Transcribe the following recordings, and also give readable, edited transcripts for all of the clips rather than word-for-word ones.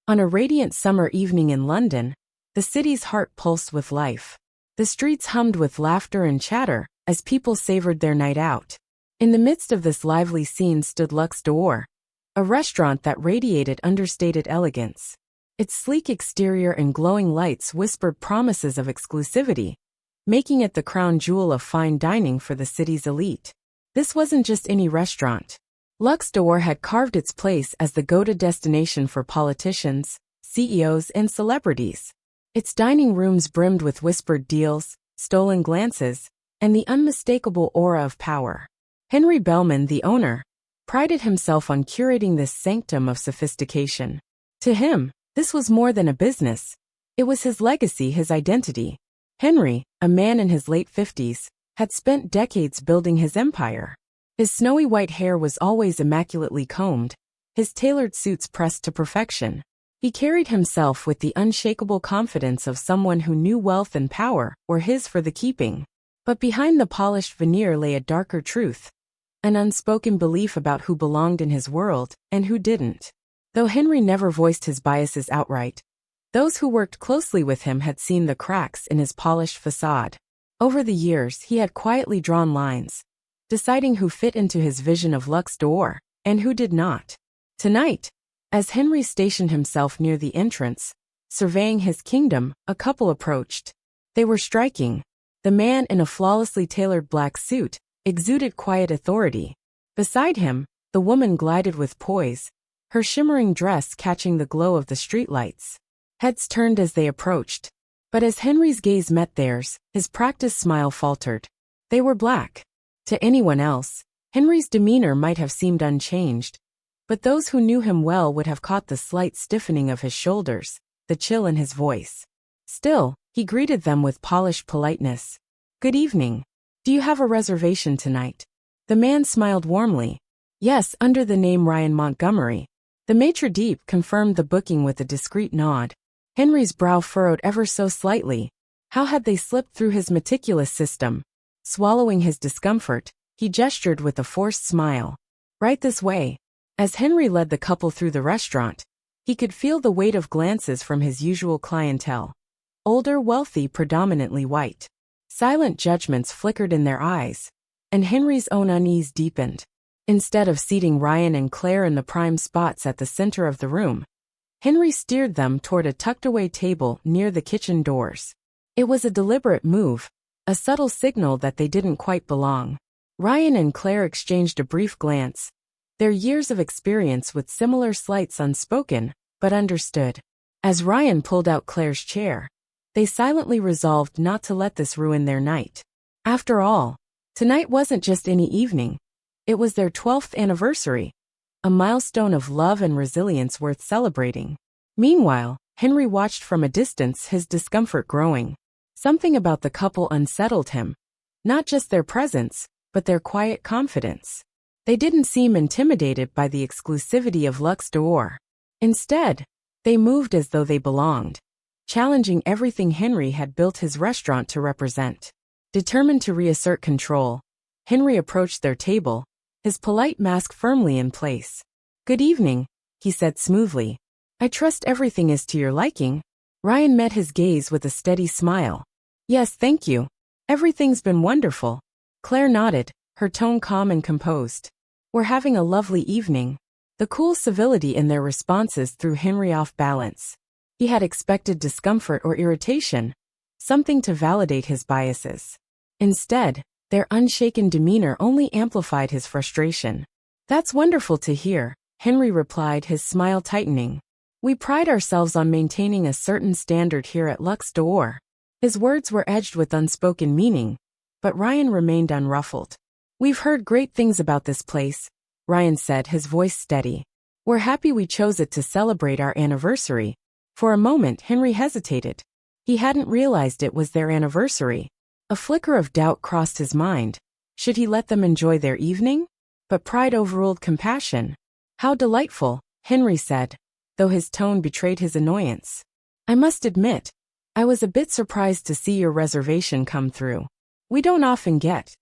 On a radiant summer evening in London, the city's heart pulsed with life. The streets hummed with laughter and chatter as people savored their night out. In the midst of this lively scene stood Lux d'Or, a restaurant that radiated understated elegance. Its sleek exterior and glowing lights whispered promises of exclusivity, making it the crown jewel of fine dining for the city's elite. This wasn't just any restaurant. Lux d'Or had carved its place as the go-to destination for politicians, CEOs, and celebrities. Its dining rooms brimmed with whispered deals, stolen glances, and the unmistakable aura of power. Henry Bellman, the owner, prided himself on curating this sanctum of sophistication. To him, this was more than a business. It was his legacy, his identity. Henry, a man in his late 50s, had spent decades building his empire. His snowy white hair was always immaculately combed, his tailored suits pressed to perfection. He carried himself with the unshakable confidence of someone who knew wealth and power were his for the keeping. But behind the polished veneer lay a darker truth, an unspoken belief about who belonged in his world and who didn't. Though Henry never voiced his biases outright, those who worked closely with him had seen the cracks in his polished facade. Over the years, he had quietly drawn lines, deciding who fit into his vision of Lux d'Or and who did not. Tonight, as Henry stationed himself near the entrance, surveying his kingdom, a couple approached. They were striking. The man in a flawlessly tailored black suit exuded quiet authority. Beside him, the woman glided with poise, her shimmering dress catching the glow of the streetlights. Heads turned as they approached. But as Henry's gaze met theirs, his practiced smile faltered. They were black. To anyone else, Henry's demeanor might have seemed unchanged, but those who knew him well would have caught the slight stiffening of his shoulders, the chill in his voice. Still, he greeted them with polished politeness. "Good evening. Do you have a reservation tonight?" The man smiled warmly. "Yes, under the name Ryan Montgomery." The maitre d' confirmed the booking with a discreet nod. Henry's brow furrowed ever so slightly. How had they slipped through his meticulous system? Swallowing his discomfort, he gestured with a forced smile. "Right this way." As Henry led the couple through the restaurant, he could feel the weight of glances from his usual clientele. Older, wealthy, predominantly white. Silent judgments flickered in their eyes, and Henry's own unease deepened. Instead of seating Ryan and Claire in the prime spots at the center of the room, Henry steered them toward a tucked-away table near the kitchen doors. It was a deliberate move, a subtle signal that they didn't quite belong. Ryan and Claire exchanged a brief glance, their years of experience with similar slights unspoken, but understood. As Ryan pulled out Claire's chair, they silently resolved not to let this ruin their night. After all, tonight wasn't just any evening. It was their 12th anniversary, a milestone of love and resilience worth celebrating. Meanwhile, Henry watched from a distance, his discomfort growing. Something about the couple unsettled him. Not just their presence, but their quiet confidence. They didn't seem intimidated by the exclusivity of Lux d'Or. Instead, they moved as though they belonged, challenging everything Henry had built his restaurant to represent. Determined to reassert control, Henry approached their table, his polite mask firmly in place. "Good evening," he said smoothly. "I trust everything is to your liking." Ryan met his gaze with a steady smile. "Yes, thank you. Everything's been wonderful." Claire nodded, her tone calm and composed. "We're having a lovely evening." The cool civility in their responses threw Henry off balance. He had expected discomfort or irritation, something to validate his biases. Instead, their unshaken demeanor only amplified his frustration. "That's wonderful to hear," Henry replied, his smile tightening. "We pride ourselves on maintaining a certain standard here at Lux d'Or." His words were edged with unspoken meaning, but Ryan remained unruffled. "We've heard great things about this place," Ryan said, his voice steady. "We're happy we chose it to celebrate our anniversary." For a moment, Henry hesitated. He hadn't realized it was their anniversary. A flicker of doubt crossed his mind. Should he let them enjoy their evening? But pride overruled compassion. "How delightful," Henry said, though his tone betrayed his annoyance. "I must admit, I was a bit surprised to see your reservation come through. We don't often get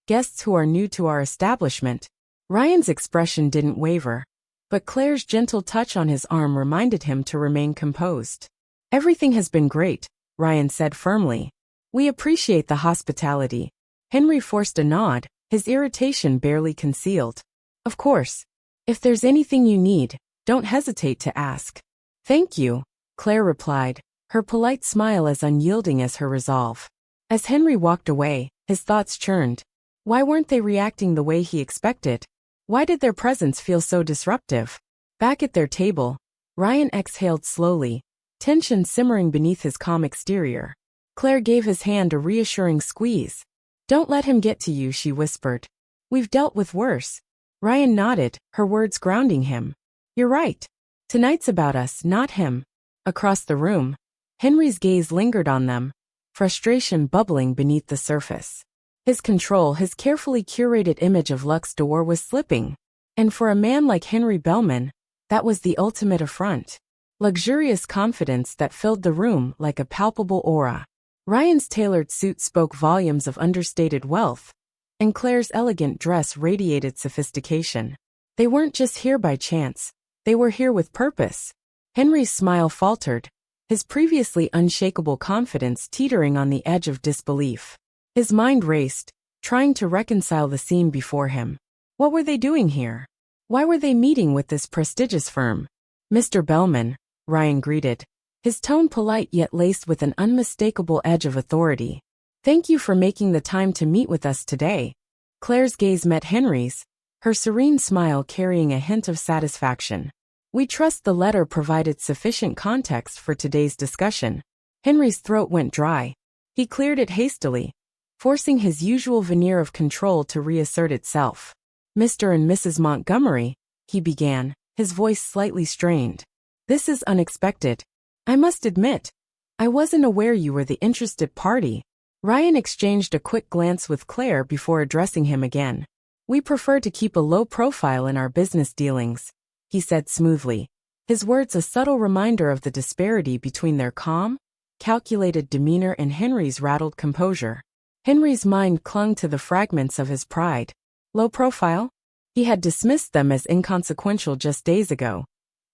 guests who are new to our establishment." Ryan's expression didn't waver. but Claire's gentle touch on his arm reminded him to remain composed. Everything has been great, Ryan said firmly. We appreciate the hospitality. Henry forced a nod, his irritation barely concealed. Of course. If there's anything you need, don't hesitate to ask. Thank you, Claire replied, her polite smile as unyielding as her resolve. As Henry walked away, his thoughts churned. Why weren't they reacting the way he expected? Why did their presence feel so disruptive? Back at their table, Ryan exhaled slowly, tension simmering beneath his calm exterior. Claire gave his hand a reassuring squeeze. Don't let him get to you, she whispered. We've dealt with worse. Ryan nodded, her words grounding him. You're right. Tonight's about us, not him. Across the room, Henry's gaze lingered on them, frustration bubbling beneath the surface. His control, his carefully curated image of Luxe d'Or was slipping. And for a man like Henry Bellman, that was the ultimate affront. Luxurious confidence that filled the room like a palpable aura. Ryan's tailored suit spoke volumes of understated wealth, and Claire's elegant dress radiated sophistication. They weren't just here by chance, they were here with purpose. Henry's smile faltered, his previously unshakable confidence teetering on the edge of disbelief. His mind raced, trying to reconcile the scene before him. What were they doing here? Why were they meeting with this prestigious firm? Mr. Bellman, Ryan greeted, his tone polite yet laced with an unmistakable edge of authority. Thank you for making the time to meet with us today. Claire's gaze met Henry's, her serene smile carrying a hint of satisfaction. We trust the letter provided sufficient context for today's discussion. Henry's throat went dry. He cleared it hastily, forcing his usual veneer of control to reassert itself. Mr. and Mrs. Montgomery, he began, his voice slightly strained. This is unexpected. I must admit, I wasn't aware you were the interested party. Ryan exchanged a quick glance with Claire before addressing him again. We prefer to keep a low profile in our business dealings, he said smoothly, his words a subtle reminder of the disparity between their calm, calculated demeanor and Henry's rattled composure. Henry's mind clung to the fragments of his pride. Low profile? He had dismissed them as inconsequential just days ago.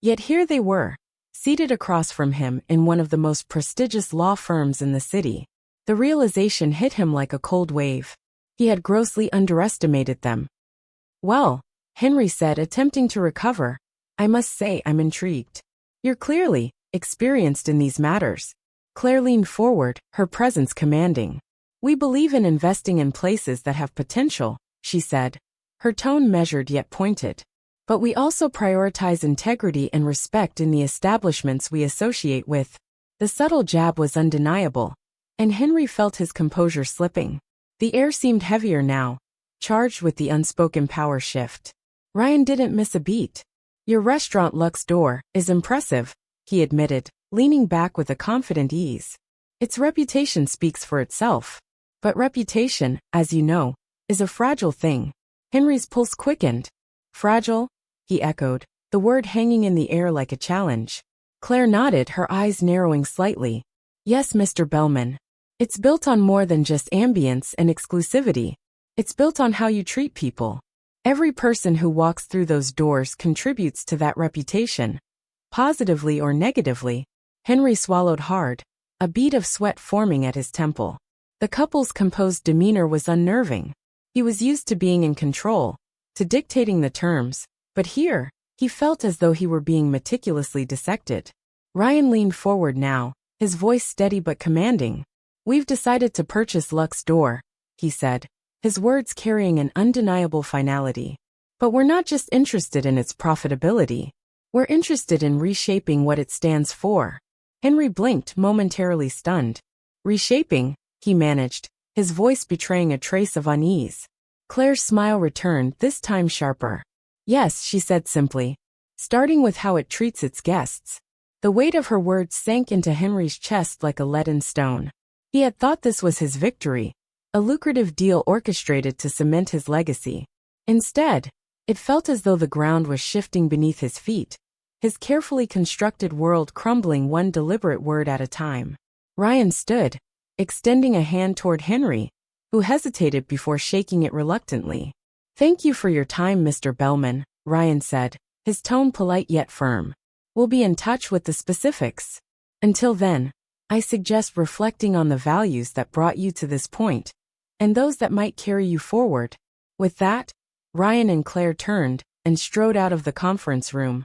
Yet here they were, seated across from him in one of the most prestigious law firms in the city. The realization hit him like a cold wave. He had grossly underestimated them. Well, Henry said, attempting to recover, I must say I'm intrigued. You're clearly experienced in these matters. Claire leaned forward, her presence commanding. We believe in investing in places that have potential, she said, her tone measured yet pointed. But we also prioritize integrity and respect in the establishments we associate with. The subtle jab was undeniable, and Henry felt his composure slipping. The air seemed heavier now, charged with the unspoken power shift. Ryan didn't miss a beat. Your restaurant Luxe d'Or is impressive, he admitted, leaning back with a confident ease. Its reputation speaks for itself. But reputation, as you know, is a fragile thing. Henry's pulse quickened. Fragile? He echoed, the word hanging in the air like a challenge. Claire nodded, her eyes narrowing slightly. Yes, Mr. Bellman. It's built on more than just ambience and exclusivity. It's built on how you treat people. Every person who walks through those doors contributes to that reputation, positively or negatively. Henry swallowed hard, a bead of sweat forming at his temple. The couple's composed demeanor was unnerving. He was used to being in control, to dictating the terms, but here, he felt as though he were being meticulously dissected. Ryan leaned forward now, his voice steady but commanding. We've decided to purchase Luxe d'Or, he said, his words carrying an undeniable finality. But we're not just interested in its profitability. We're interested in reshaping what it stands for. Henry blinked, momentarily stunned. Reshaping, he managed, his voice betraying a trace of unease. Claire's smile returned, this time sharper. Yes, she said simply, starting with how it treats its guests. The weight of her words sank into Henry's chest like a leaden stone. He had thought this was his victory, a lucrative deal orchestrated to cement his legacy. Instead, it felt as though the ground was shifting beneath his feet, his carefully constructed world crumbling one deliberate word at a time. Ryan stood, extending a hand toward Henry, who hesitated before shaking it reluctantly. Thank you for your time, Mr. Bellman, Ryan said, his tone polite yet firm. We'll be in touch with the specifics. Until then, I suggest reflecting on the values that brought you to this point, and those that might carry you forward. With that, Ryan and Claire turned and strode out of the conference room,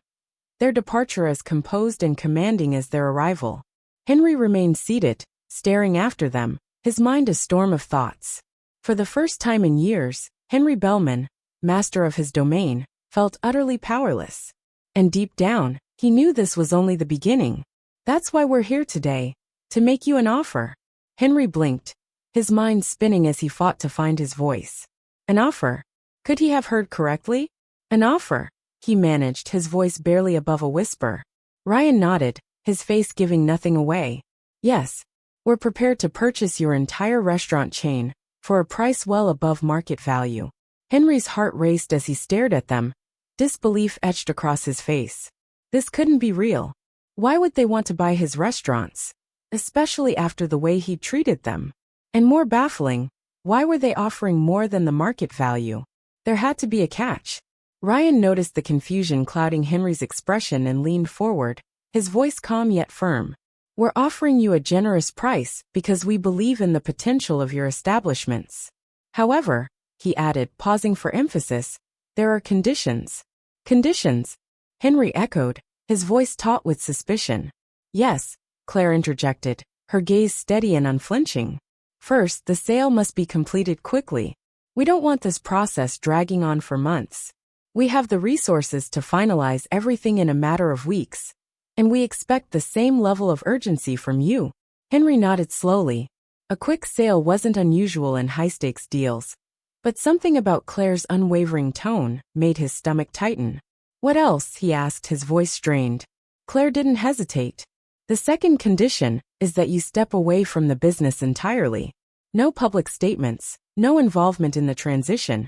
their departure as composed and commanding as their arrival. Henry remained seated, staring after them, his mind a storm of thoughts. For the first time in years, Henry Bellman, master of his domain, felt utterly powerless. And deep down, he knew this was only the beginning. That's why we're here today, to make you an offer. Henry blinked, his mind spinning as he fought to find his voice. An offer? Could he have heard correctly? An offer, he managed, his voice barely above a whisper. Ryan nodded, his face giving nothing away. Yes, we're prepared to purchase your entire restaurant chain, for a price well above market value. Henry's heart raced as he stared at them, disbelief etched across his face. This couldn't be real. Why would they want to buy his restaurants? Especially after the way he treated them. And more baffling, why were they offering more than the market value? There had to be a catch. Ryan noticed the confusion clouding Henry's expression and leaned forward, his voice calm yet firm. We're offering you a generous price because we believe in the potential of your establishments. However, he added, pausing for emphasis, there are conditions. Conditions? Henry echoed, his voice taut with suspicion. Yes, Claire interjected, her gaze steady and unflinching. First, the sale must be completed quickly. We don't want this process dragging on for months. We have the resources to finalize everything in a matter of weeks, and we expect the same level of urgency from you. Henry nodded slowly. A quick sale wasn't unusual in high-stakes deals, but something about Claire's unwavering tone made his stomach tighten. What else? He asked, his voice strained. Claire didn't hesitate. The second condition is that you step away from the business entirely. No public statements, no involvement in the transition.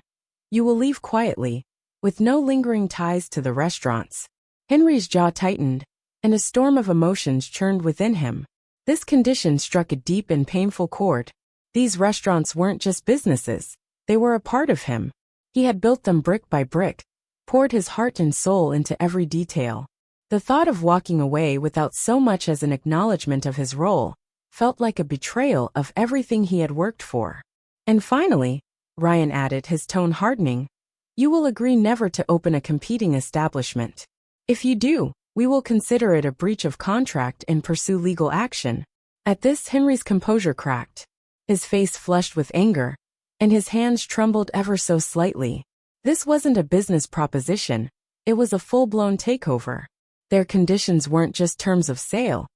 You will leave quietly, with no lingering ties to the restaurants. Henry's jaw tightened, and a storm of emotions churned within him. This condition struck a deep and painful chord. These restaurants weren't just businesses, they were a part of him. He had built them brick by brick, poured his heart and soul into every detail. The thought of walking away without so much as an acknowledgement of his role felt like a betrayal of everything he had worked for. And finally, Ryan added, his tone hardening, you will agree never to open a competing establishment. If you do, we will consider it a breach of contract and pursue legal action. At this, Henry's composure cracked. His face flushed with anger, and his hands trembled ever so slightly. This wasn't a business proposition, it was a full-blown takeover. Their conditions weren't just terms of sale.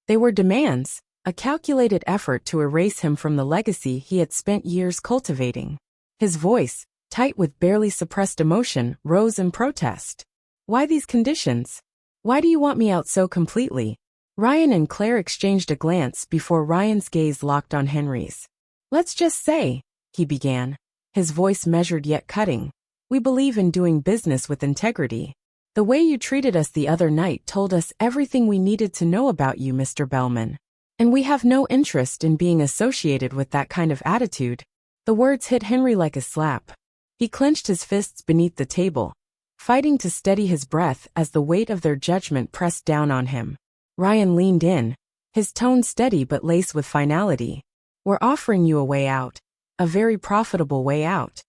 They were demands, a calculated effort to erase him from the legacy he had spent years cultivating. His voice, tight with barely suppressed emotion, rose in protest. Why these conditions? Why do you want me out so completely? Ryan and Claire exchanged a glance before Ryan's gaze locked on Henry's. Let's just say, he began, his voice measured yet cutting, we believe in doing business with integrity. The way you treated us the other night told us everything we needed to know about you, Mr. Bellman. And we have no interest in being associated with that kind of attitude. The words hit Henry like a slap. He clenched his fists beneath the table, fighting to steady his breath as the weight of their judgment pressed down on him. Ryan leaned in, his tone steady but laced with finality. We're offering you a way out, a very profitable way out.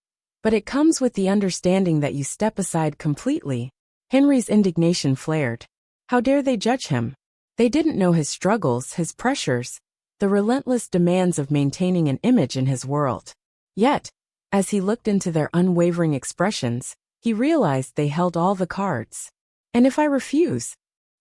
But it comes with the understanding that you step aside completely. Henry's indignation flared. How dare they judge him? They didn't know his struggles, his pressures, the relentless demands of maintaining an image in his world. Yet, as he looked into their unwavering expressions, he realized they held all the cards. And if I refuse?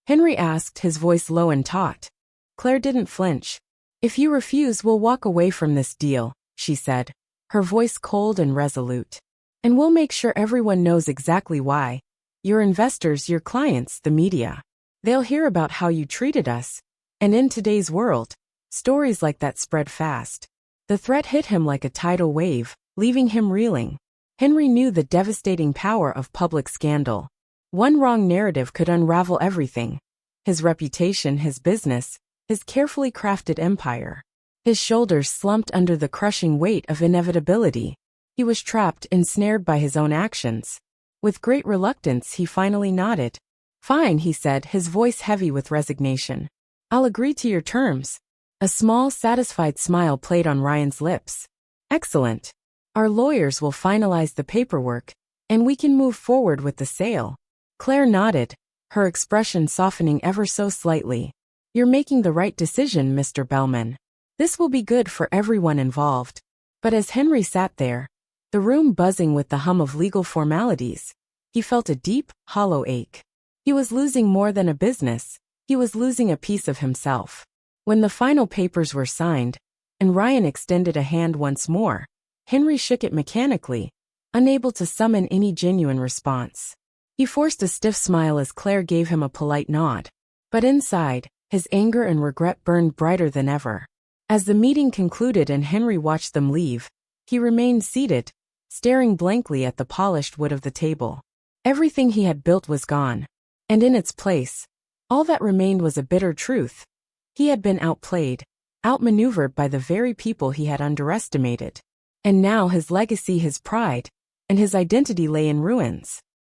Henry asked, his voice low and taut. Claire didn't flinch. If you refuse, we'll walk away from this deal, she said, her voice cold and resolute. And we'll make sure everyone knows exactly why. Your investors, your clients, the media. They'll hear about how you treated us. And in today's world, stories like that spread fast. The threat hit him like a tidal wave, leaving him reeling. Henry knew the devastating power of public scandal. One wrong narrative could unravel everything. His reputation, his business, his carefully crafted empire. His shoulders slumped under the crushing weight of inevitability. He was trapped, ensnared by his own actions. With great reluctance, he finally nodded. Fine, he said, his voice heavy with resignation. I'll agree to your terms. A small, satisfied smile played on Ryan's lips. Excellent. Our lawyers will finalize the paperwork, and we can move forward with the sale. Claire nodded, her expression softening ever so slightly. You're making the right decision, Mr. Bellman. This will be good for everyone involved. But as Henry sat there, the room buzzing with the hum of legal formalities, he felt a deep, hollow ache. He was losing more than a business, he was losing a piece of himself. When the final papers were signed, and Ryan extended a hand once more, Henry shook it mechanically, unable to summon any genuine response. He forced a stiff smile as Claire gave him a polite nod. But inside, his anger and regret burned brighter than ever. As the meeting concluded and Henry watched them leave, he remained seated, staring blankly at the polished wood of the table. Everything he had built was gone. And in its place, all that remained was a bitter truth. He had been outplayed, outmaneuvered by the very people he had underestimated. And now his legacy, his pride, and his identity lay in ruins.